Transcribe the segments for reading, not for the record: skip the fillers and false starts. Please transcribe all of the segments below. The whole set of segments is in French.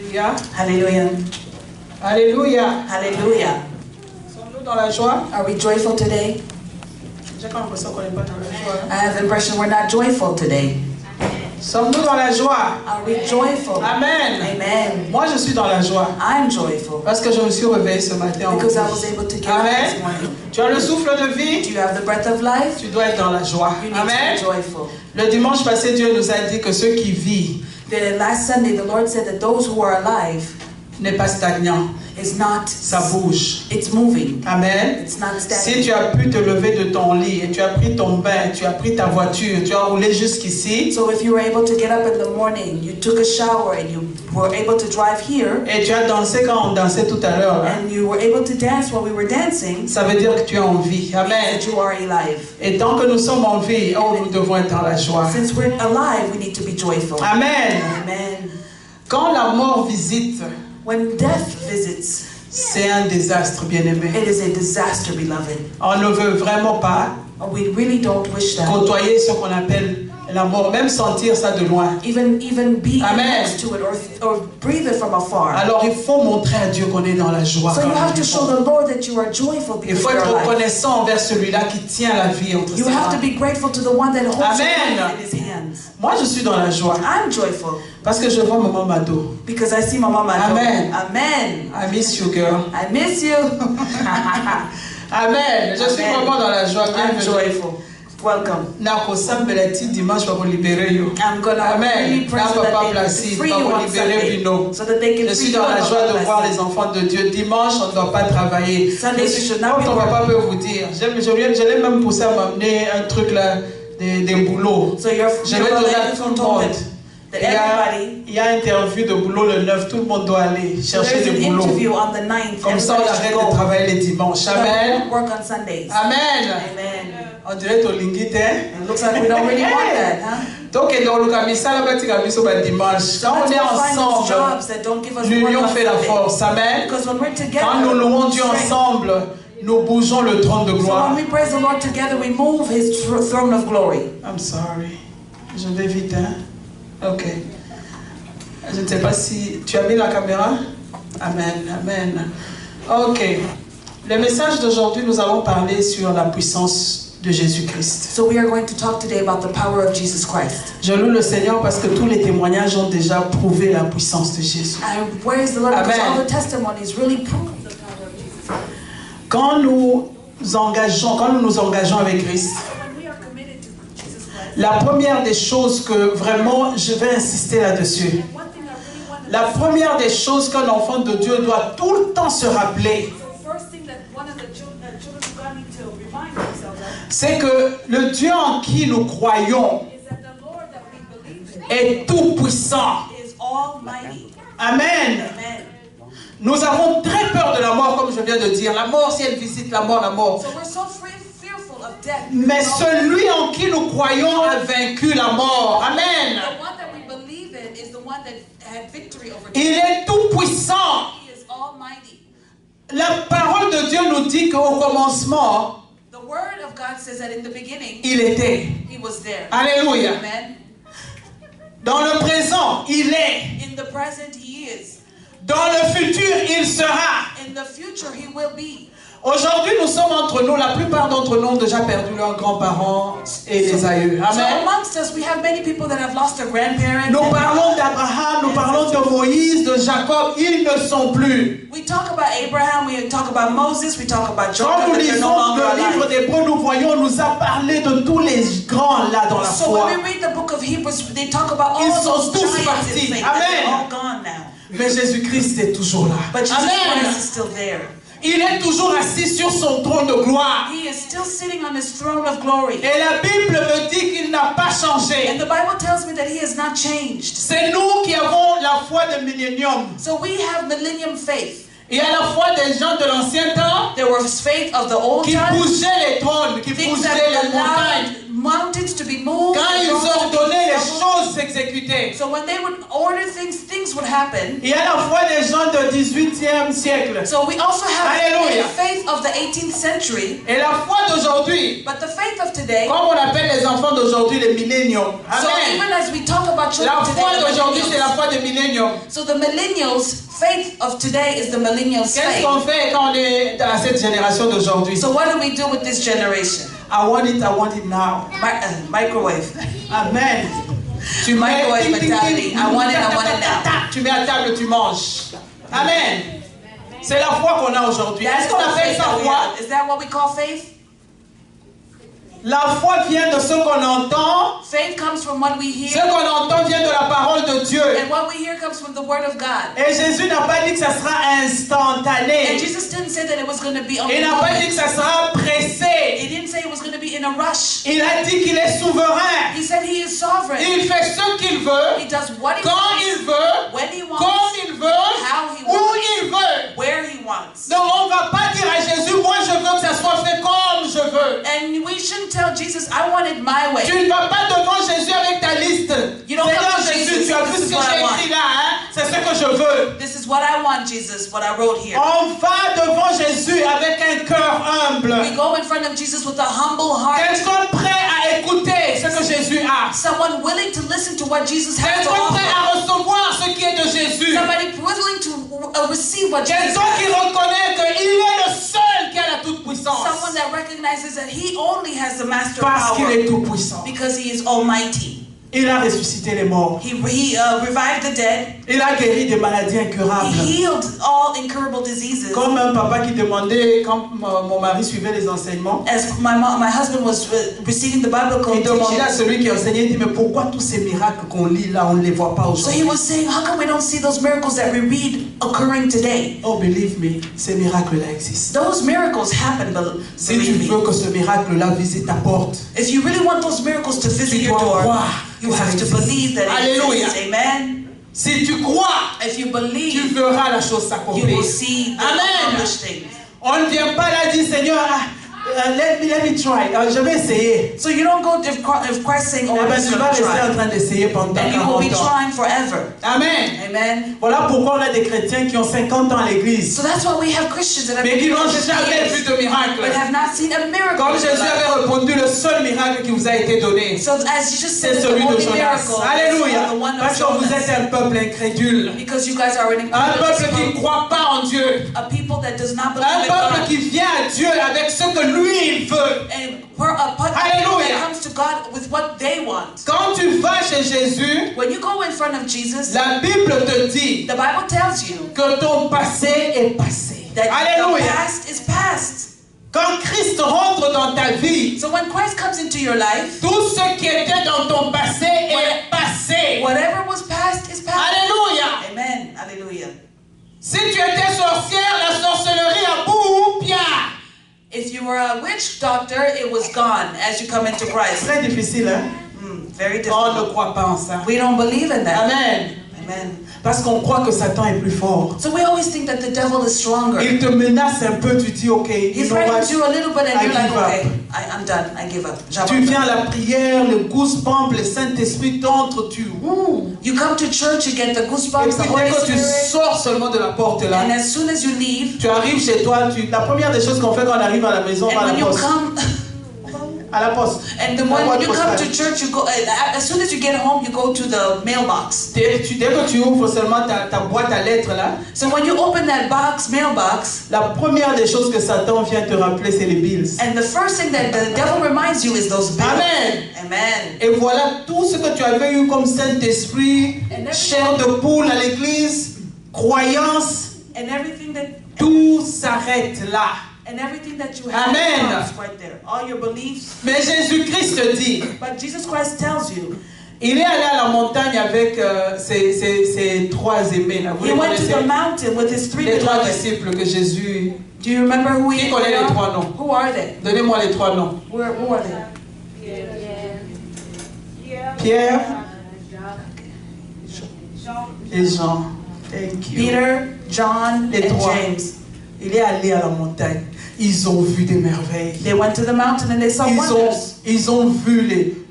Alléluia. Hallelujah. Alléluia. Hallelujah. Sommes-nous dans la joie? Are we joyful today? J'ai comme l'impression qu'on n'est pas dans la joie. I have the impression we're not joyful today. Sommes-nous dans la joie? Are we joyful? Amen. Amen. Moi, je suis dans la joie. I'm joyful. Parce que je me suis réveillée ce matin. Because I was able to get up Amen. this morning. Tu as le souffle de Do vie? you have the breath of life? Tu dois être dans la joie. You need Amen. to be joyful. Le dimanche passé, Dieu nous a dit que ceux qui vivent The last Sunday, the Lord said that those who are alive n'est pas stagnant. is not, Ça bouge. it's moving. Amen. It's not Si stagnant. tu as pu te lever de ton lit et tu as pris ton bain, tu as pris ta voiture, tu as roulé jusqu'ici So if you were able to get up in the morning, you took a shower and you were able to drive here, et tu as dansé quand on dansait tout à l'heure, là, and you were able to dance while we were dancing, ça veut dire que tu es en vie. Amen. that you are alive. Et tant que nous sommes en vie, oh, nous devons être dans la joie. Since we're alive, we need to be joyful. Amen. Amen. Quand la mort visite, When death visits, c'est un désastre, bien-aimé. it is a disaster, beloved. On ne veut vraiment pas We really don't wish that. côtoyer ce qu'on appelle la mort, même sentir ça de loin. Even be Amen. next to it or breathe it from afar. Alors il faut montrer à Dieu qu'on est dans la joie. So quand you have nous to show vivons. the Lord that you are joyful Il because faut you're être alive. reconnaissant envers celui-là qui tient la vie entre You ses have to mains. be grateful to the one that holds your Amen. life in his hands. Moi, je suis dans la joie I'm joyful parce que je vois Maman Mado. because I see Mama Mado. Amen. Amen. I miss you, girl. I miss you. Amen. Je suis Amen. vraiment dans la joie. I'm Bienvenue. joyful. Welcome. Nakosambelati dimanche va vous libérer yo. I'm gonna Amen. really pray so that they can free you on Sunday, so that they can Je free suis you dans la on joie de voir Sunday. les enfants de Dieu. Dimanche, on ne doit pas travailler. Sunday, you should not Comme be ton papa working. peut vous dire, je l'ai même poussé à m'amener un truc là, des boulots. So your Je vais donner à tout le monde. that everybody. Il y a interview de boulot le 9, tout le monde doit aller So chercher there's des an boulots. interview on the 9th. Comme ça, on Everybody arrête should de go. travailler les dimanches. So that we Amen. don't work on Sundays. Amen. Amen. On dirait au lingite. It looks like we don't really want that, huh? Donc, dans le camisa, là, tu as mis sur le dimanche. Quand on Let's est go find those ensemble, jobs that don't give us work l'union on fait la Sunday. force. Amen. Because when we're together, Quand nous louons Dieu strength. ensemble, nous bougeons le trône de So gloire. when we praise the Lord together, we move His throne of glory. I'm sorry. Je vais vite, hein? Ok. Je ne sais pas si tu as mis la caméra. Amen, amen. Ok. Le message d'aujourd'hui, nous allons parler sur la puissance de Jésus-Christ. So we are going to talk today about the power of Jesus Christ. Je loue le Seigneur parce que tous les témoignages ont déjà prouvé la puissance de Jésus. I praise the Lord because Amen. all the testimonies really prove the power of Jesus Christ. Quand nous nous engageons avec Christ, When we are committed to Jesus Christ, la première des choses que vraiment je vais insister là-dessus, one thing I really want to la première des choses qu'un enfant de Dieu doit tout le temps se rappeler, So first thing that one of the children of God need to remind themselves of c'est que le Dieu en qui nous croyons is that the Lord that we believe in est tout puissant. is almighty. Amen. Amen. Nous avons très peur de la mort, comme je viens de dire. La mort, si elle visite la mort, la mort. So we're so fearful of death. Mais celui en qui nous croyons a vaincu la mort. Amen. The one that we believe in is the one that had victory over Il death. est tout puissant. He is almighty. La parole de Dieu nous dit qu'au commencement, The word of God says that in the beginning, il était. He was there. Alléluia. Amen. Dans le présent, il est. In the present, He is. Dans le futur, il sera. In the future, He will be. Aujourd'hui, nous sommes entre nous. La plupart d'entre nous ont déjà perdu leurs grands-parents et les aïeux. So Amen. amongst us, we have many people that have lost their grandparents. Nous and- parlons d'Abraham, nous parlons de Moïse, de Jacob. Ils ne sont plus. We talk about Abraham, we talk about Moses, we talk about Quand Jacob, nous but they're no lisons longer le livre alive. d'Hébreux, nous voyons, on nous a parlé de tous les grands là dans la So foi. when we read the book of Hebrews, they talk about all Ils those sont tous giants partis. in faith. Amen. They're all gone now. Mais Jésus-Christ est toujours là. But Jesus Amen. Christ is still there. Il est toujours assis sur son trône de gloire. He is still sitting on His throne of glory. Et la Bible me dit qu'il n'a pas changé. And the Bible tells me that He has not changed. C'est nous qui avons la foi de millénium. So we have millennium faith. Il y a la foi des gens de l'ancien temps There was faith of the old qui time, bougeaient les trônes, qui things bougeaient that les montagnes. allowed mountains to be moved. Quand ils mountains to be ordonnaient les settled. choses s'exécutaient. So when they would order things, things would happen. Il y a la foi des gens du 18e siècle. So we also have Alléluia. the faith of the 18th century. Et la foi d'aujourd'hui, But the faith of today, comme on appelle les enfants d'aujourd'hui les milléniums. so Amen. even as we talk about children La today, foi the d'aujourd'hui, c'est la millennials. foi des milléniums. So the millennials' faith of today is the millennials' Qu'est-ce faith. qu'on fait quand on est dans cette génération d'aujourd'hui? So what do we do with this generation? I want it now. Microwave. Amen. Tu mets Microwave ting, ting, ting, mentality. I want it now. Tu mets à table, tu manges. Amen. C'est la foi qu'on a aujourd'hui. Est-ce That's qu'on the appelle faith ça that we foi? have. Is that what we call faith? La foi vient de ce qu'on entend. Faith comes from what we Ce hear, qu'on entend vient de la parole de Dieu. and what we hear comes from the Word of God. Et Jésus n'a pas dit que ça sera instantané. And Jesus didn't say that it was going to be on Il the n'a pas dit moment. que ça sera pressé. He didn't say it was going to be in a rush. Il a dit qu'il est souverain. He said He is sovereign. Il fait ce qu'il veut, He does what He quand wants, il veut, when He comme wants, il veut, how He où wants, il veut. where He wants. Donc on ne va pas dire à Jésus, moi je veux que ça soit fait comme je veux. And we shouldn't tell Jesus, I want it my way. Tu ne vas pas devant Jésus avec ta liste. You don't Seigneur come to Jésus, Jesus, tu as vu this ce is que what I j'ai want. écrit là, hein? C'est ce que je veux. This is what I want, Jesus, what I wrote here. On va devant Jésus avec un cœur humble. We go in front of Jesus with a humble heart. Quelqu'un prêt à écouter ce que Jésus a. Someone willing to listen to what Jesus has to Quelqu'un prêt offer. à recevoir ce qui est de Jésus. Somebody willing to receive what Jesus Quelqu'un qui has. reconnaît qu'il est le seul qui a la toute-puissance. Someone that recognizes that He only has the master Parce qu'il power est tout-puissant. because He is almighty. Il a ressuscité les morts. He revived the dead. Il a guéri des maladies incurables. He healed all incurable diseases. Comme un papa qui demandait, quand mon mari suivait les enseignements, As my husband was receiving the biblical il demandait à teachings, celui qui enseignait, il dit, mais pourquoi tous ces miracles qu'on lit là, on ne les voit pas so he aujourd'hui? was saying, how come we don't see those miracles that we read occurring today? Oh, believe me, ces miracles-là existent. Those miracles happen, Si tu believe veux me. que ce miracle-là visite ta porte, If you really want those miracles to visit tu your dois door, croire you que ça have to existe. believe that it Alléluia. exists. Amen. Si tu crois, If you tu believe, verras la chose you s'accomplir. will see the Amen. accomplished things. On ne vient pas là dire, Seigneur, let me try. Je vais essayer. So you don't go if Christ saying, oh, Eh I'm ben, just tu going vas to rester en try. train d'essayer pendant And you will be 40 ans. trying forever. Amen. Amen. Voilà pourquoi on a des chrétiens qui ont 50 ans à l'église, So that's why we have Christians that have mais qui been n'ont here 50 jamais vu years, de miracle. but have not seen a miracle. Comme in their Jésus life. avait répondu, le seul miracle qui vous a été donné, So as you just said, c'est the celui de only Jonas. miracle Alléluia. is the one of Parce que vous Jonas. êtes un peuple incrédule. Because you guys are an Un peuple qui ne incredible croit pas en Dieu. a people that does not Un believe in peuple God. qui vient à Dieu avec ce que lui il veut. And a people Alléluia. that comes to God with what they want. Quand tu vas chez Jésus, When you go in front of Jesus, la Bible te dit the Bible tells you que ton passé est passé. that the Alléluia. past is past. Quand Christ rentre dans ta vie, So when Christ comes into your life, tout ce qui était dans ton passé est passé. whatever was past is past. Alléluia. Amen. Hallelujah. Si tu étais sorcière, la sorcellerie à bout, bien. If you were a witch doctor, it was gone as you come into Christ. Très difficile, hein? Very On ne difficult. croit pas en ça. We don't believe in that. Amen. Amen. Parce qu'on croit que Satan est plus fort. So we always think that the devil is stronger. Il te menace un peu, tu dis, ok, He you know what? threatens you a little bit and I you're like, give up. okay, I'm done. I give up. Tu viens à la prière, le goosebump, le Saint-Esprit t'entre, tu ouh. You come to church, you get the Et goosebumps, the puis Holy dès que tu Spirit, sors seulement de la porte là, and as soon as you leave, tu arrives chez toi, la première des choses qu'on fait quand on arrive à la maison, on va à and la when you poste. come, À la poste. and the La when boîte you come postale. to church, you go. As soon as you get home, you go to the mailbox. Dès que tu ouvres seulement ta boîte à lettres là, So when you open that mailbox, la première des choses que Satan vient te rappeler, c'est les bills. and the first thing that the devil reminds you is those bills. Amen. Amen. Et voilà tout ce que tu avais eu comme Saint-Esprit, And chair de poule à l'église, croyance, And everything that tout s'arrête là. and everything that you have Amen. comes right there. All your beliefs. Mais Jésus-Christ dit, But Jesus Christ tells you, il est allé à la montagne avec ses trois aimés là. Vous he les went to connaissez? the mountain with his three Les trois beloved. disciples que Jésus... Do you remember who Qui he connaît les are? trois noms? Who are they? Donnez-moi les trois noms. Who are they? Pierre et Jean. Thank you. Peter, John, Les and trois. James. Il est allé à la montagne. Ils ont vu des merveilles. They went to the mountain and they saw wonders. Ils ont vu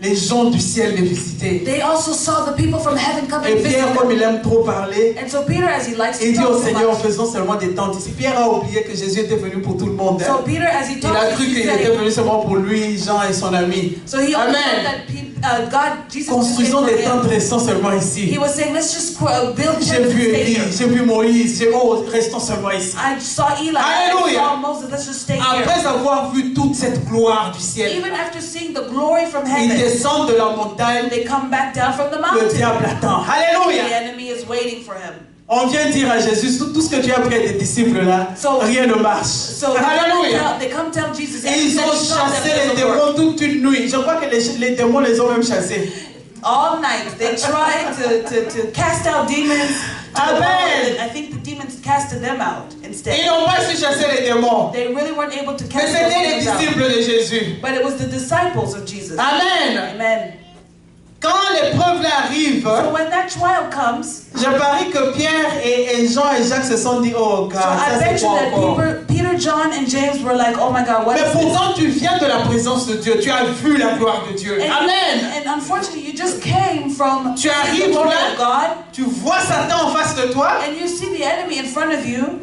les gens du ciel les visiter. They also saw the people from heaven come and Et visit Pierre, comme them. il aime trop parler, And so Peter, as he likes il to dit au talk so Seigneur, much, faisons seulement des tentes ici. Pierre a oublié que Jésus était venu pour tout le monde. so Peter, as he Il a talks, cru he qu'il était said, venu seulement pour lui, Jean et son ami. so he only Amen. thought that Jesus was Construisons des for him. tentes, restons seulement He ici. was saying, let's just build J'ai tents and vu stay Élie, here. j'ai vu Moïse, restons seulement ici. I saw Eli, Alléluia. I saw Moses, let's just stay here. Après avoir vu toute cette gloire du ciel, Even after seeing the glory from ils heaven, descendent de la montagne, they come back down from the le mountain. diable attend. The Alléluia. enemy is waiting for him. On vient dire à Jésus, tout ce que tu as pris des disciples là, So- rien ne marche. So Alléluia. they come tell Jesus, Et ils ont "Everything that chassé les doesn't work." démons toute une nuit. Je crois que les démons les ont même chassés. All night they tried to cast out demons. Amen. I think the demons casted them out Et instead. ils n'ont pas su chasser les démons. They really weren't able to Mais cast c'était those les demons out. disciples de Jésus. But it was the disciples of Jesus. Amen. Amen. Quand l'épreuve là arrive, So when that trial comes, je parie que Pierre et Jean et Jacques se sont dit, oh God, so I ça bet c'est you quoi that encore? Peter, John, and James were like, oh my God, what Mais is this? pourtant tu viens de la présence de Dieu, tu as vu la gloire de Dieu. Amen. And unfortunately, you just came from Tu the arrives glory là, of God, tu vois Satan en face de toi. and you see the enemy in front of you,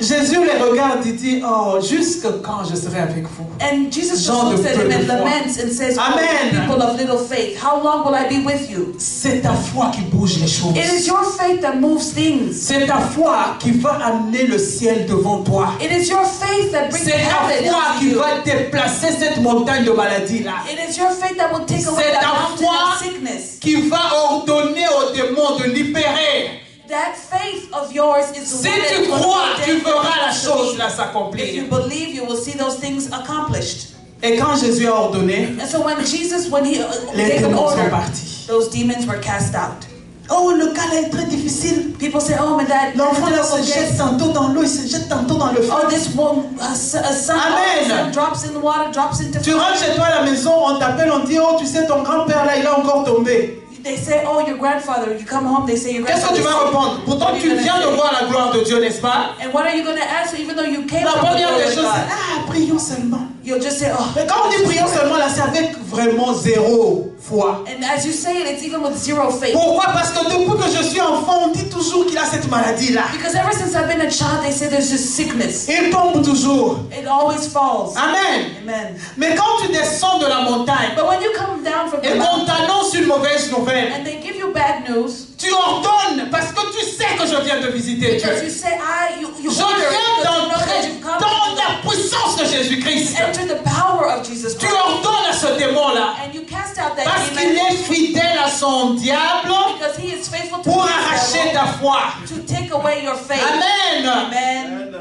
Jésus les regarde et dit, oh, jusque quand je serai avec vous? and Jesus just Gens de looks at peu him de and foi. laments and says, Amen. "Oh, people of little faith, how long will I be with you?" C'est ta foi qui bouge les choses. It is your faith that moves things. C'est ta foi qui va amener le ciel devant toi. It is your faith that brings C'est ta heaven foi into qui you. va déplacer cette montagne de maladie là. It is your faith that will take away C'est that ta mountain foi of sickness. qui va ordonner aux démons de libérer. That faith of yours is the Si one tu that crois, tu will verras la ordain chose là If you s'accomplir. believe, you will see those things accomplished. Et quand Jésus a ordonné, And so when Jesus, when he les gave an démons sont order, partis. those demons were cast out. Oh, le cas là est très difficile. People say, oh, but that L'enfant là difficult se jette case. tantôt dans l'eau, il se jette tantôt dans le feu. Oh, this one, a son Amen. drops in the water, drops into Tu rentres chez toi à la maison, on t'appelle, on dit, oh, tu sais, ton grand-père là, il a encore tombé. They say, oh, your grandfather. You come home, they say your Qu'est-ce que grandfather. tu vas répondre? Pourtant, What are you tu gonna viens de say? voir la gloire de Dieu, n'est-ce pas? And what are you going to answer, even though you came La from the première glory des of choses, c'est, God? ah, prions seulement. You'll just say, oh. Mais quand on dit prions seulement, là, c'est avec vraiment zéro foi. And as you say it, it's even with zero faith. Pourquoi? Parce que depuis que je suis enfant, on dit toujours qu'il a cette maladie-là. Because ever since I've been a child, they say there's this sickness. Il tombe toujours. It always falls. Amen. Amen. Mais quand tu descends de la montagne But when you come down from the et qu'on mountain t'annonce une mauvaise nouvelle, and they give you bad news, tu ordonnes parce que tu sais que je viens de visiter because Dieu. you say, you Je order it viens because you know that d'entrer you've come dans la puissance de Jésus-Christ. enter the power of Jesus Tu Christ. ordonnes à ce démon-là And you cast out that parce qu'il demon est fidèle à son diable because he is faithful to pour his arracher devil ta foi. to take away your faith. Amen. Amen.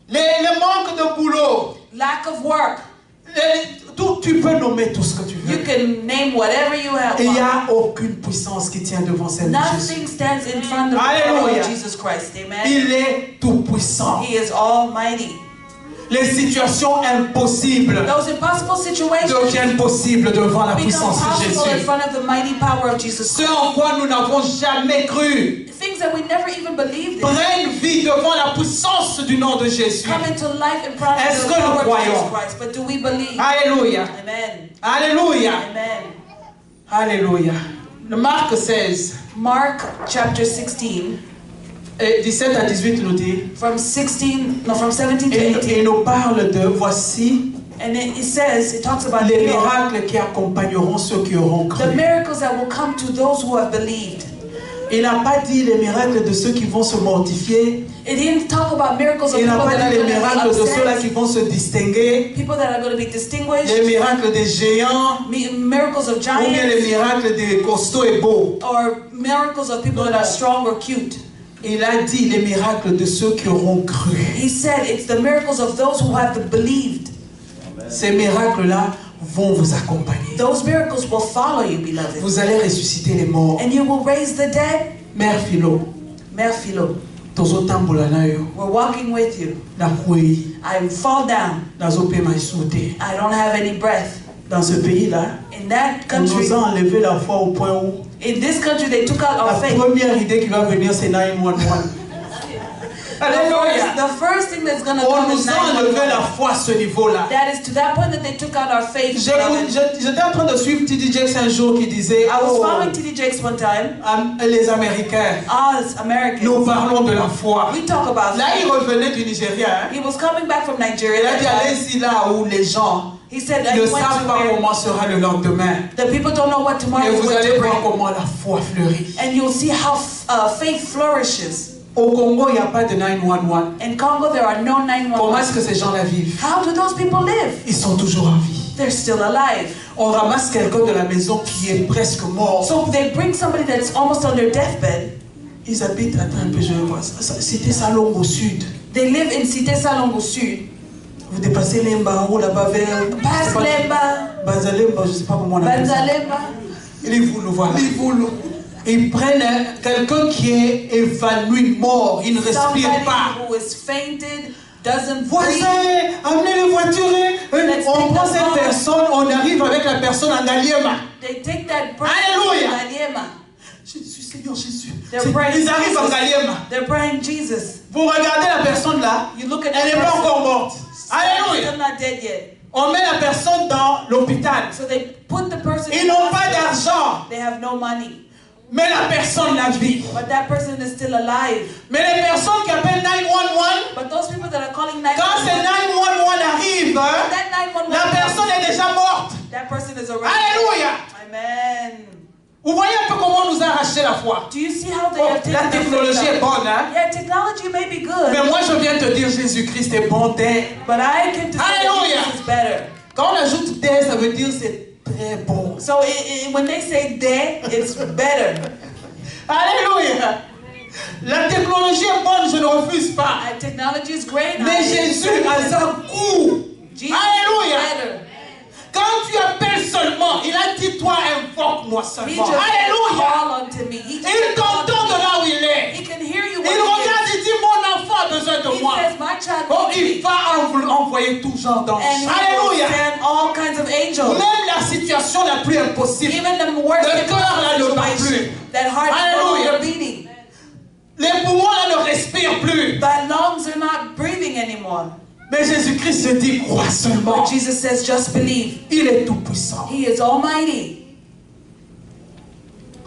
Le manque de boulot. Lack of work. Tu peux nommer tout ce que tu You veux. can name whatever you have. Et il n'y a aucune puissance qui tient devant celle de Jésus. Nothing stands in front of the power Alléluia. of Jesus Christ. Amen. Il est tout puissant. He is almighty. Les situations impossibles Those impossible situations deviennent possibles devant la become puissance de possible in Jésus. front of the mighty power of Jesus Ce Christ. en quoi nous n'avons jamais cru Things that we never even believed in prennent vie devant la puissance du nom de Jésus. come into life in front Est-ce of que the nous power of croyons? Jesus Christ. But do we believe? Alléluia. Amen. Alléluia. Amen. Alléluia. Le Marc 16, Mark chapter 16, et 17 à 18 nous dit, from 17 to et 18. il nous parle de, voici And it says, it talks about les the miracles qui accompagneront ceux qui auront cru. miracles that will come to those who have believed. Il n'a pas dit les miracles de ceux qui vont se mortifier. It didn't talk about miracles of Il n'a people pas that are dit les going to miracles be de ceux-là upset, qui vont se distinguer. people that are going to be distinguished, Les miracles des géants. miracles of Ou bien les giants, miracles des costauds et beaux. or miracles of people that are strong or cute. Il a dit les miracles de ceux qui auront cru. He said it's the miracles of those who have believed. Ces miracles-là vont vous accompagner. Those miracles will follow you, beloved. Vous allez ressusciter les morts. And you will raise the dead. Mère Philo, Mère Philo, tozotambola na yo, we're walking with you. nakwei, I fall down. nazopema esute. I don't have any breath. Dans ce pays-là, In that on country, nous a enlevé la foi au point où in this country, they took out la our faith. première idée qui va venir, c'est 911. Alléluia. The first thing that's going to On come is nous a enlevé 911. la foi à ce niveau-là. That is to that point that they took out our faith. J'étais en train de suivre T.D. Jakes un jour qui disait, I was following T.D. Jakes one time. Les Américains, Us Americans, nous parlons de la foi. we talk about Là, faith. il revenait du Nigeria. Hein. He was coming back from Nigeria. Il a dit, allez-y là où les gens He said, ne savent pas comment sera le lendemain. the people don't know what tomorrow Et is vous going allez to voir bring. comment la foi fleurit. And you'll see how faith flourishes. Au Congo, il n'y a pas de 911. In Congo, there are no Comment 911. est-ce que ces gens-là vivent? How do those people live? Ils sont toujours en vie. They're still alive. On ramasse quelqu'un de la maison qui est presque mort. So they bring somebody that's almost on their deathbed. Ils habitent, attends un peu, je vais voir. C'était Salongo au sud. They live in Cité Salongo Sud. Vous dépassez Lemba ou là-bas vers... Past Lemba, Bazalemba, je ne sais pas comment on appelle ça. Banzalemba. Les Voulous, voilà. Les Voulous. Ils prennent quelqu'un qui est évanoui, mort, il ne respire Somebody pas. who is fainted, doesn't breathe. Voisin, amenez les voitures. On prend cette personne, on arrive avec la personne en Galiema. They take that person Alléluia. to Galiema. Jésus, Seigneur Jésus. They're praying Ils arrivent en Galiema. They're praying Jesus. Vous regardez la personne là, You look at elle n'est the pas person. encore morte. She's Alléluia. still not dead yet. On met la personne dans l'hôpital. So they put the person Ils in n'ont the pas hospital. d'argent, They have no money. mais la personne la vit. But that person is still alive. Mais les personnes qui appellent 911, But those people that are calling quand ces 911, 911 arrivent, hein, that 911, la personne est déjà morte. that person is already Alléluia. Amen. Vous voyez un peu comment on nous a arraché la foi. Do you see how they Oh, have taken la the technologie faith est up? bonne, hein? Yeah, technology may be good, Mais moi je viens te dire Jésus-Christ est bon dès. but I came to say Hallelujah. that Jesus is better. Quand on ajoute dès, ça veut dire c'est très bon. So when they say de, it's better. Alléluia. La technologie est bonne, je ne refuse pas. Technology is great. Mais Jésus a son goût. Jesus Alléluia. is better. Quand tu appelles seulement, il a dit toi invoque-moi He seulement. just said, Alléluia. call unto me. He, Il t'entend de là où il est. he can hear you Il when he regarde et dit mon enfant a besoin de He moi. says, my child Oh, needs il me. va envoyer tout genre d'anges. And he will Alléluia. send all kinds of angels. Même la situation la plus impossible. Even the worst Le cœur là ne bat situation, plus. that heart is no Alléluia. longer beating. Les poumons là ne respirent plus. Thy lungs are not breathing anymore. Mais Jésus-Christ se dit crois seulement. But Jesus says, just believe. Il est tout puissant. He is almighty.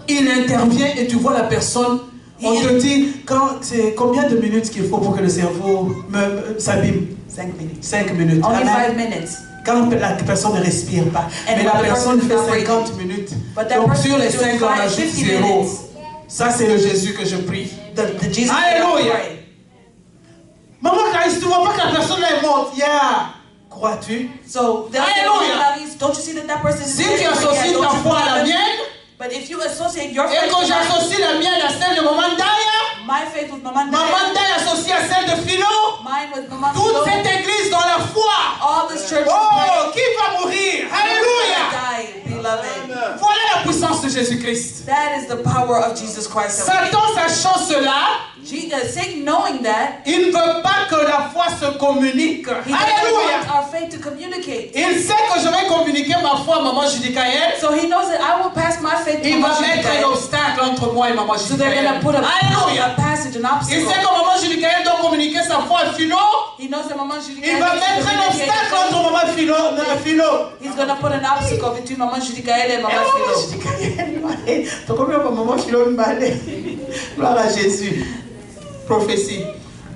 Il intervient et tu vois la personne. On te dit c'est combien de minutes qu'il faut pour que le cerveau s'abîme. 5 minutes. 5 minutes. Only Amen. 5 minutes. Quand la personne ne respire pas. And Mais when la the personne person is fait not 50 minutes. But that Donc person sur les is doing 5 on ajoute 50 0. minutes. Ça c'est le Jésus que je prie. The Jesus Alléluia. that I pray. Maman, quand tu vois pas que la personne là est morte, crois-tu? So, Alléluia. don't you see that person is Si tu dead? associes Don't ta you foi à la believe it? mienne, But if you associate your et faith que with mine, j'associe la mienne à celle de Maman Daya, my faith with Maman Maman Daya, Daya associée à celle de Philo, mine with Maman toute Philo, cette église dans la foi. all this church Oh, qui va mourir? Alléluia. die, beloved. Voilà la puissance de Jésus-Christ. That is the power of Jesus Christ. Satan, sachant cela, Satan, knowing that, il ne veut pas que la foi se communique. he doesn't Alléluia. want our faith to communicate. Il sait que je vais communiquer ma foi à Maman Judicaël. So he knows that I will pass my faith to Il Maman va mettre un Judicaël. obstacle entre moi et Maman So they're going Judicaël. to put a Alléluia. passage, an Il obstacle. sait que Maman Judicaël doit communiquer sa foi à Philo. He knows that Maman Judicaël Il va needs to mettre un communicate obstacle his faith. entre Maman Philo. He's going to put an obstacle between Maman Judicaël and Et Maman Maman Philo. Judicaël, t'as combien de Maman Philo me balait? Gloire à Jésus. Prophétie.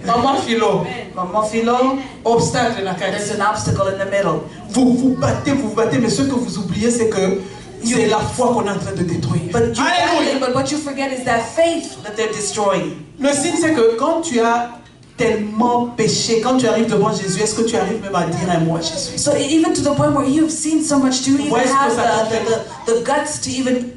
Maman Philo. Maman Philo, Obstacle dans la there's carrière. an obstacle in the middle. Vous vous battez, mais ce que vous oubliez, c'est que c'est la foi qu'on est en train de détruire. But you Alléluia. but what you forget is that faith that they're destroying. Le signe, c'est que quand tu as tellement péché, quand tu arrives devant Jésus, est-ce que tu arrives même à dire un mot à Jésus? So even to the point where you've seen so much, do you even Ouais, est-ce que have ça t'a the guts to even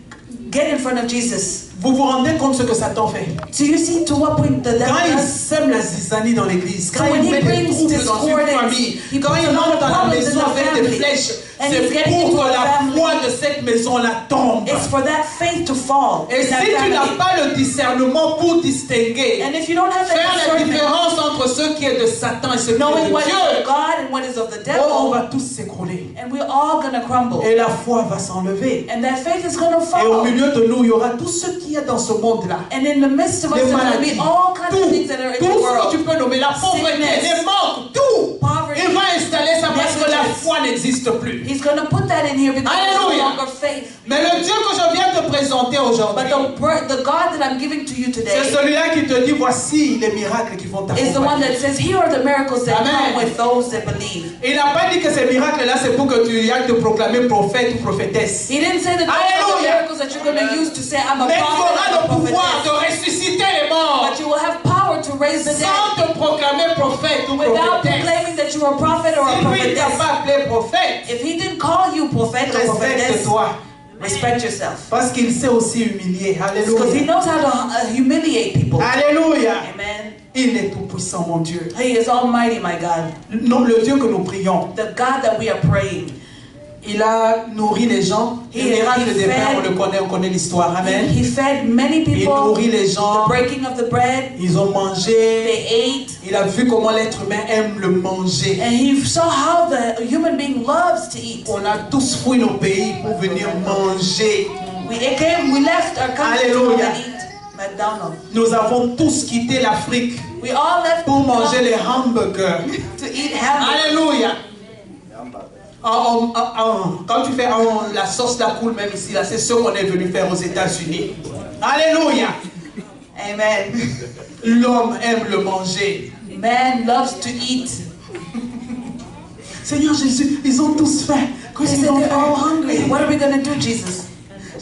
get in front of Jesus? Vous vous rendez compte ce que Satan fait? Do you see to what point the Quand il devil does? sème la zizanie dans l'église, quand So when il he met des brings troubles dans une discordance, famille, he quand brings il a lot entre of dans la problems in maison the avec des family. flèches, C'est pour que la foi de cette maison-là tombe. It's for that faith to fall. Et si tu n'as pas le discernement pour distinguer, And if you don't have that faire la discernment, différence entre ce qui est de Satan et ce qui est knowing de what is of Dieu, God and what is of the on va devil, tous s'écrouler. and we're all going to crumble. Et la foi va s'enlever. And that faith is going to Et au fall. milieu de nous, il y aura tout ce qu'il y a dans ce monde-là. And in the midst of us, Les there will maladies, be all kinds of things that are in tout the ce que world. tu peux nommer, la pauvreté, Sickness, les manques, tout. poverty, Il va installer ça parce que la negligence. foi n'existe plus. He's going to put that in here because there's no Alléluia. longer faith. Mais le Dieu que je viens te présenter aujourd'hui, But the God that I'm giving to you c'est today celui-là qui te dit voici les miracles qui vont is the one t'accompagner. that says, here are the miracles that Amen. come with those that believe. Il n'a pas dit que ces miracles-là, c'est pour que tu ailles te proclamer prophète ou prophétesse. He didn't say that those are the Alléluia. miracles that you're going to use to say, I'm a Mais tu prophet, auras I'm a le pouvoir prophetess. de ressusciter les morts But you will have power to raise the dead sans te proclamer prophète ou without prophétesse. proclaiming that you are a prophet or a Si lui ne t'a prophetess. pas appelé prophète, If he didn't call you prophet or prophetess, respecte-toi. respect yourself. Parce qu'il sait aussi humilier. Because he Alléluia. knows how to humiliate people. Alléluia. Amen. Il est tout puissant, mon Dieu. He is almighty, my God. Non, le Dieu que nous prions, The God that we are praying. il a nourri les gens. Le miracle des pains, on connaît l'histoire. Amen. He fed many Il people. nourrit les gens. The breaking of the bread. Ils ont mangé. They ate. Il a vu comment l'être humain aime le manger. And he saw how the human being loves to eat. On a tous fui nos pays pour venir manger. We left our country to go Alléluia. and eat McDonald's. Nous avons tous quitté l'Afrique We all left pour manger les hamburgers. to eat hamburgers. Alléluia. Quand tu fais la sauce la coule même ici, là, c'est ce qu'on est venu faire aux États-Unis. Alléluia. Amen. L'homme aime le manger. Man loves to eat. Seigneur Jésus, ils ont tous faim. They Qu'est-ce qu'ils said ont they're all fait? hungry. What are we going to do, Jesus?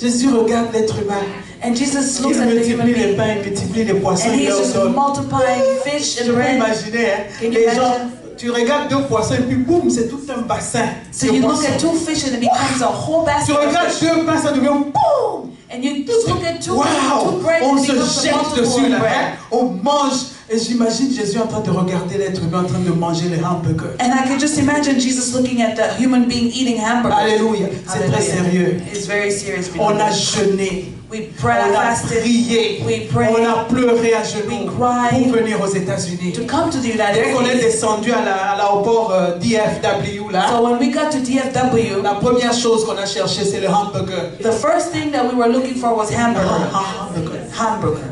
Jésus regarde l'être humain. And Jesus Il looks at the human multiplie les being. pains, il multiplie les poissons, And il he's leur just donne. multiplying fish Je and peux bread. imaginer, hein, Can you les gens, imagine? tu regardes 2 poissons et puis boum, c'est tout un bassin. So de you look poissons. at 2 fish and it becomes a whole Tu basket of regardes fish. 2 pains, ça devient boum. And you look at two Waouh, bread on and it se becomes a jette multiple dessus of là, bread. hein, on mange. Et j'imagine Jésus en train de regarder l'être humain en train de manger les hamburgers. And I can just imagine Jesus looking at the human being eating hamburgers. Alléluia, c'est très sérieux. It's very serious. On a jeûné, We on a fasted. prié, We prayed. on a pleuré à genoux We cried. pour venir aux États-Unis. To come to the United Dès qu'on est States. descendu à l'aéroport DFW là, So when we got to DFW, la première chose qu'on a cherché c'est le hamburger. the first thing that we were looking for was hamburger. Hamburger. Hamburger.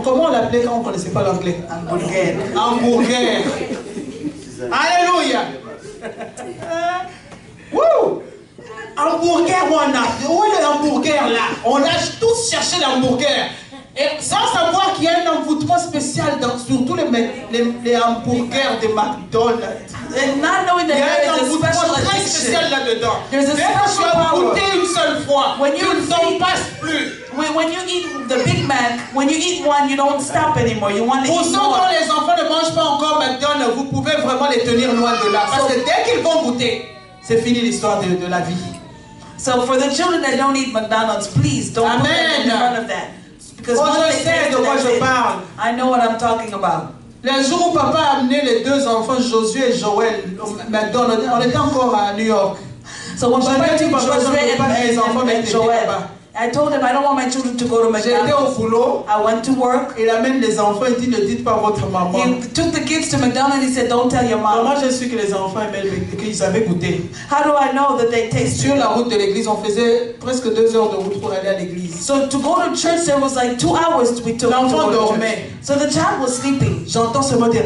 Comment on l'appelait quand on ne connaissait pas l'anglais? Hamburger. Hamburger. Alléluia. Wouh. Hamburger, où est le hamburger là? On a tous cherché l'hamburger. Et sans savoir qu'il y a un envoûtement spécial sur tous les hamburgers de McDonald's. And not knowing Il y that a there un is a envoûtement special très spécial addiction. là-dedans. There's a Dès que tu special as power. goûté une seule fois, When tu you ne t'en see- passes plus. When you eat the Big Mac, when you eat one, you don't stop anymore. You want to Pour eat ceux more. dont les enfants ne mangent pas encore McDonald's, vous pouvez vraiment les tenir loin de là. Parce que dès qu'ils vont goûter, c'est fini l'histoire de la vie. So for the children that don't eat McDonald's, please don't put them in Amen. front of that. Because Oh, once je they sais taste de it, quoi that's je it. parle. I know what I'm talking about. Le jour où papa a amené les 2 enfants, Josué et Joël, au McDonald's, on était encore à New York. So when J'ai Papa dit, took papa, je ne Josué veux pas que les enfants and m'aient Joel, là-bas. I told him I don't want my children to go to J'étais au McDonald's. boulot, I went to work. il amène les enfants, il dit ne dites pas à votre maman. He took the kids to McDonald's. He said, "Don't tell your Alors, moi mom." je suis que les enfants aimaient qu'ils avaient goûté. How do I know that they taste Sur it? la route de l'église, on faisait presque 2 heures de route pour aller à l'église. So to go to church, there was like 2 hours we took. L'enfant to go to dormait. church. So the child was sleeping. J'entends seulement dire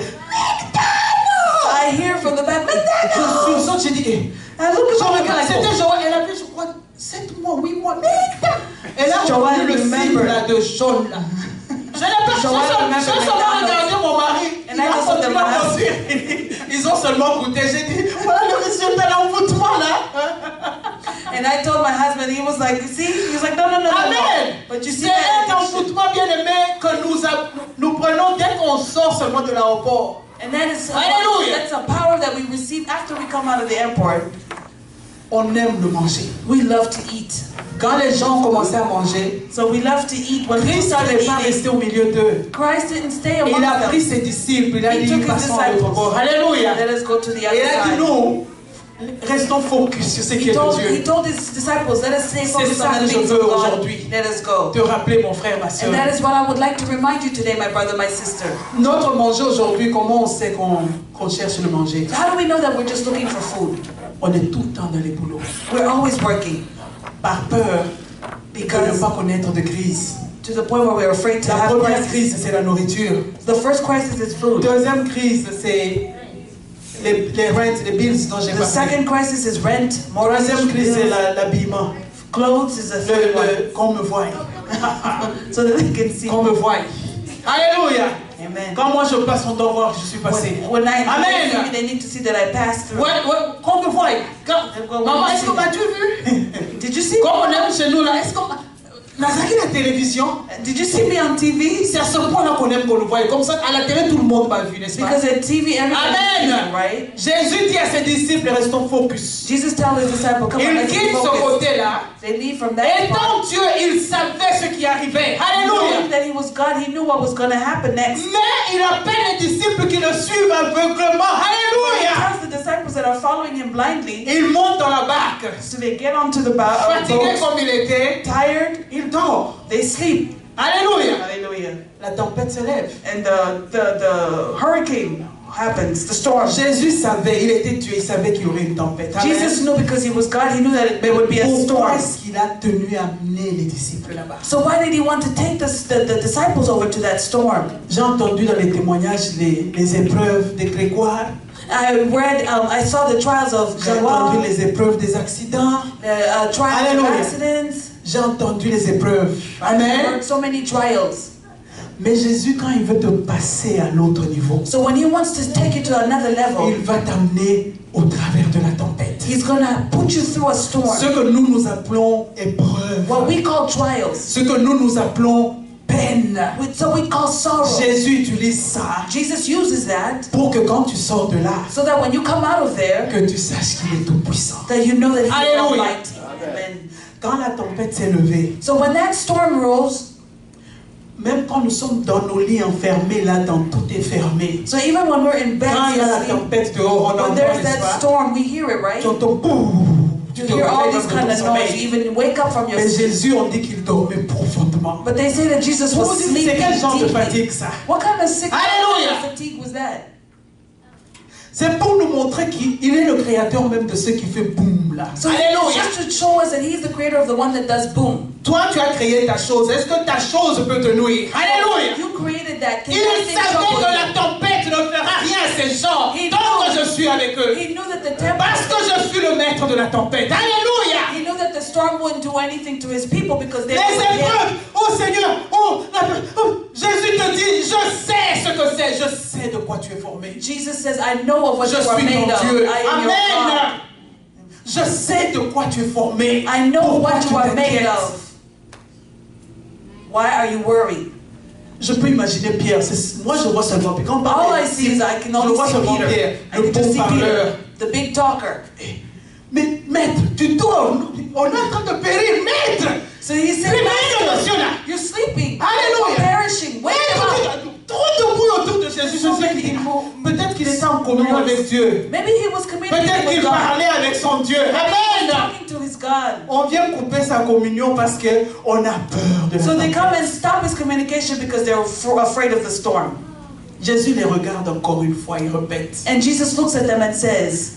I hear from the back, McDonald's. je saute, j'ai dit I look at my like, c'était Joël, elle avait je crois 7 mois, 8 mois. Et là, j'ai Joël, vu le signe remember. là de jaune là. Je n'ai pas Joël, remember j'ai seulement McDonald's. regardé mon mari. And Il I a just looked at continué à my husband. conduire. Ils ont seulement goûté. J'ai dit, voilà le résultat, l'envoûtement là. And I told my husband, he was like, see? He was like, no. Amen. But you see C'est un that addiction. envoûtement bien aimé que nous prenons dès qu'on sort seulement de l'aéroport. And that is Hallelujah. that's a power that we receive after we come out of the airport. On aime le manger. We love to eat. Quand les gens ont commencé à manger, So we love to eat. When we Christ started n'est pas eating, resté au milieu d'eux. Christ didn't stay among Il a pris them. ses disciples, il a He dit took his passons à l'autre bord. disciples. Alléluia. Let us go to the Et other il a dit side. nous, Restons focus sur ce qui est de He Dieu. told his disciples, let us stay C'est focused ça on que the je things veux of God. aujourd'hui. Let us go. Te rappeler, mon frère, ma soeur. And that is what I would like to remind you today, my brother, my sister. Notre manger aujourd'hui, comment on sait qu'on cherche le manger? So how do we know that we're just looking for food? On est tout le temps dans les boulots. We're always working Par peur de ne because pas connaître de crise. to the point where we're afraid to La have première crisis. crise, c'est la nourriture. The first crisis is food. Deuxième crise, c'est les rents, les bills dont j'ai The parlé. second crisis is rent, mortgage, Troisième crise, c'est bills. l'habillement. Clothes is the third one. Qu'on me voie. So that they can see. Qu'on me voie. Alléluia. Amen. Quand moi je passe, on doit voir que je suis passé. When I Amen. see me, they need to see that I passed through. Ouais, qu'on me voie. Maman, est-ce que m'as-tu vu? Did you see Comme on me? aime chez nous là, est-ce qu'on Nazaki la télévision? Did you see me on TV? C'est à ce point-là qu'on aime qu'on le voie. Comme ça, à la télé, tout le monde m'a vu, n'est-ce pas? Because at TV, everybody sees Amen. me, right? Jésus dit à ses disciples, restons focus. Jesus tells his disciples, come on, Il let's quitte be ce focused. côté-là. They leave from that part. Étant Dieu, il savait ce qui arrivait. Alléluia. Knowing that he was God, he knew what was going to happen next. Mais il appelle les disciples qui le suivent aveuglement. He Alléluia. tells the disciples that are following him blindly, Il monte dans la barque. so they get onto the boat, Fatigué comme il était, tired, il dort. they sleep. Alléluia. Hallelujah. La tempête se lève. And the hurricane happens, the storm. Jésus savait, il était Dieu, il savait qu'il y aurait une tempête. Amen. Jesus knew because he was God, he knew that there would be a Pourquoi storm. est-ce qu'il a tenu à amener les disciples là-bas? So why did he want to take the disciples over to that storm? J'ai entendu dans les témoignages les épreuves des Grégoire. I saw the trials of J'ai entendu Jawa, les épreuves des accidents. trials of Hallelujah. accidents. J'ai entendu les épreuves. I Amen. heard so many trials. Mais Jésus, quand il veut te passer à l'autre niveau, So when he wants to take you to another level, il va t'amener au travers de la tempête. he's gonna put you through a storm. Ce que nous appelons épreuve. What we call trials. Ce que nous appelons peine. So we call sorrow. Jésus utilise ça Jesus uses that pour que quand tu sors de là, so that when you come out of there, que tu saches qu'il est tout puissant. that you know that he's Hallelujah. almighty. Amen. Quand la tempête s'est levée, So when that storm rose, même quand nous sommes dans nos lits enfermés, là, dans tout est fermé. so even when we're in bed, Quand il y a la asleep, tempête dehors, on when entend, there's n'est-ce that pas? storm, we hear it, right? Tu entends boum, tu You te hear all réveilles this de kind ton of noise. sommeil. You even wake up from your Mais sleep. Jésus, on dit qu'il dormait profondément. But they say that Jesus Vous was dites, c'est sleeping quel genre de deeply. fatigue ça? What kind of sickness Hallelujah. and fatigue was that? C'est pour nous montrer qu'il est le créateur même de ce qui fait boum là. So Alléluia. it's just to show us that he's the creator of the one that does boom. Toi, tu as créé ta chose. Est-ce que ta chose peut te nuire? Alléluia. You created that. Can Il that thing savait trouble que you? la tempête ne fera rien à ces gens tant que je suis avec eux. He knew that the tempest. Parce que je suis le maître de la tempête. Alléluia. He knew that the storm wouldn't do anything to his people because they Les were with him. épreuves, oh Seigneur, oh, Jésus te dit, je sais ce que c'est, je sais de quoi tu es formé. Jesus says, I know of what Je you are suis made ton of. Dieu. I am your God. Amen. Je sais de quoi tu es formé. I know Pourquoi what tu you are made t'inquiètes? of. Why are you worried? Je peux imaginer Pierre. Moi, je vois seulement Pierre. Quand on parle All I de see is I can je only vois see seulement Peter. Pierre, I le get to bon see parleur. Peter, the big talker. Mais maître, tu dors. On est en train de périr, maître. So he said, Réveille le monsieur là. you're sleeping. Alléluia. You're perishing. Wake him up. Trop de bruit autour de Jésus. So Je many sais qu'il- people- Peut-être qu'il était en communion avec Dieu. Maybe he was communicating Peut-être with qu'il God. parlait avec son Dieu. Maybe he was Amen. talking to his God. On vient couper sa communion parce qu'on a peur de la So they tempête. come and stop his communication because they're afraid of the storm. Jésus les regarde encore une fois, il répète. And Jesus looks at them and says,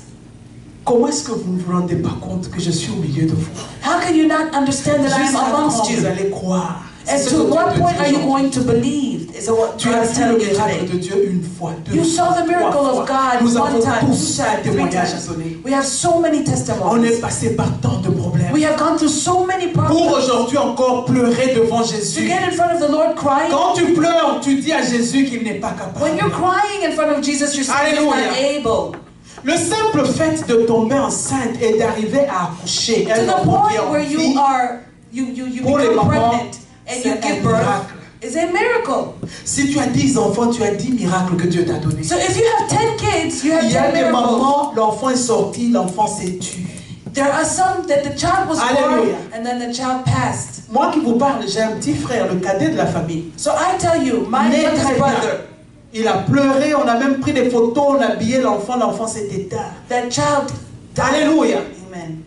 Comment est-ce que vous ne vous rendez pas compte que je suis au milieu de vous? how can you not understand that I am Jusqu'à quand amongst vous you? allez croire? And C'est ce to que what Dieu te point dit are you aujourd'hui. going to believe? Is what Tu God as is vu telling le you miracle today. de Dieu une fois, deux You fois, saw the miracle trois of fois. God Nous one avons time, tous two un times, three témoignage à times. donner. We have so many On est testimonies. passé par tant de problèmes. We have gone through so many Pour problems. aujourd'hui encore pleurer devant To Jésus. get in front of the Lord crying. Quand tu pleures, tu dis à Jésus qu'il n'est pas capable. When you're crying in front of Jesus, you're saying he's Hallelujah. not able. Le simple fait de tomber enceinte et d'arriver à accoucher, To un the enfant qui est point en where vie, you pour les become mamans, pregnant and c'est you un give birth miracle. is a miracle. Si tu as 10 enfants, tu as 10 miracles que Dieu t'a donnés. So if you have 10 kids, you have Il y a 10 des miracles. mamans, l'enfant est sorti, l'enfant s'est tué. There are some that the child was born Hallelujah. and then the child passed. Moi qui vous parle, j'ai un petit frère, le cadet de la famille. So I tell you, my Né youngest très bien. brother, Il a pleuré, on a même pris des photos, on a habillé l'enfant s'est éteint. that child Alléluia. Amen.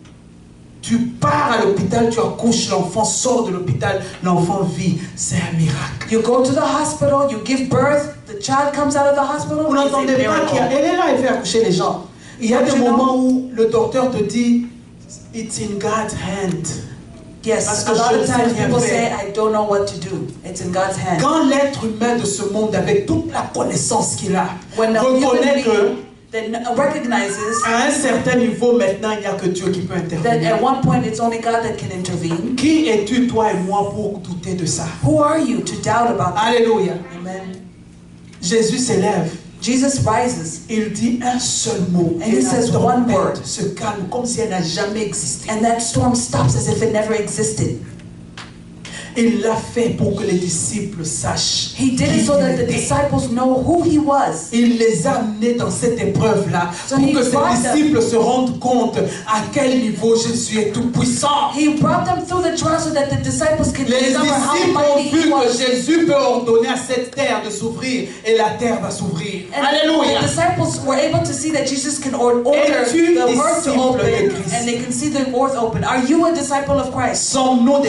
Tu pars à l'hôpital, tu accouches, l'enfant sort de l'hôpital, l'enfant vit. C'est un miracle. You go to the hospital, you give birth, the child comes out of the hospital. Vous n'entendez pas elle est là, elle fait accoucher les gens. Il y a des moments où le docteur te dit, it's in God's hand. Yes, a lot of times people say, I don't know what to do. It's in God's hand. Quand l'être humain de ce monde, avec toute la connaissance qu'il a, When the reconnaît human que being then recognizes à un certain niveau, maintenant, il n'y a que Dieu qui peut that intervenir. at one point it's only God that can intervene. Qui es-tu, toi et moi, pour douter de ça? Who are you to doubt about that? Alléluia. Amen. Jésus s'élève. Jesus rises Il dit un seul mot. And he says one word. Se calme comme si elle n'a jamais existé. and that storm stops as if it never existed. Il l'a fait pour que les disciples sachent. He did it so that the disciples know who he was. Il les a amenés dans cette épreuve-là So pour he que ces brought them- disciples se rendent compte à quel niveau Jésus est tout puissant. He brought them through the trial so that the disciples could Les discover how disciples ont mighty vu he que was. Jésus peut ordonner à cette terre de s'ouvrir et la terre va s'ouvrir. And Alléluia. the disciples were able to see that Jesus can order Es-tu the earth to disciple de open, Christ? and they can see the earth open. Are you a disciple of Christ? Sommes-nous des